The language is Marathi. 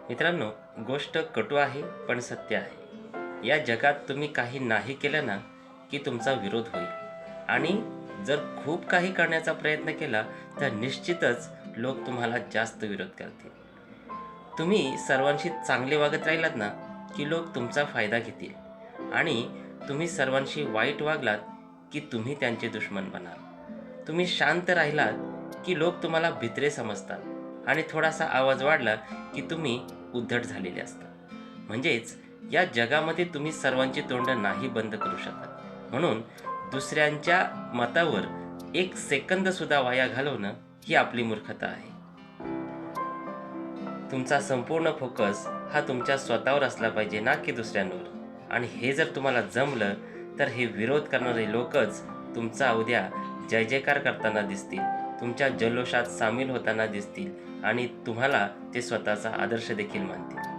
मित्रांनो, गोष्ट कटू आहे पण सत्य आहे. या जगात तुम्ही काही नाही केलं ना, की तुमचा विरोध होईल आणि जर खूप काही करण्याचा प्रयत्न केला, तर निश्चितच लोक तुम्हाला जास्त विरोध करतील. तुम्ही सर्वांशी चांगले वागत राहिलात ना, की लोक तुमचा फायदा घेतील आणि तुम्ही सर्वांशी वाईट वागलात, की तुम्ही त्यांचे दुश्मन बनाल. तुम्ही शांत राहिलात, की लोक तुम्हाला भित्रे समजतात आणि थोडासा आवाज वाढला, की तुम्ही उद्धट झालेले असतात. म्हणजेच या जगामध्ये तुम्ही सर्वांची तोंड नाही बंद करू शकत. म्हणून दुसऱ्यांच्या मतावर एक सेकंद सुद्धा वाया घालवणं ही आपली मूर्खता आहे. तुमचा संपूर्ण फोकस हा तुमच्या स्वतःवर असला पाहिजे ना की दुसऱ्यांवर. आणि हे जर तुम्हाला जमलं तर हे विरोध करणारे लोकच तुमचा उद्या जय जयकार करताना दिसतील, तुमच्या जल्लोषात सामील होताना दिसतील आणि तुम्हाला ते स्वतःचा आदर्श देखील मानतील.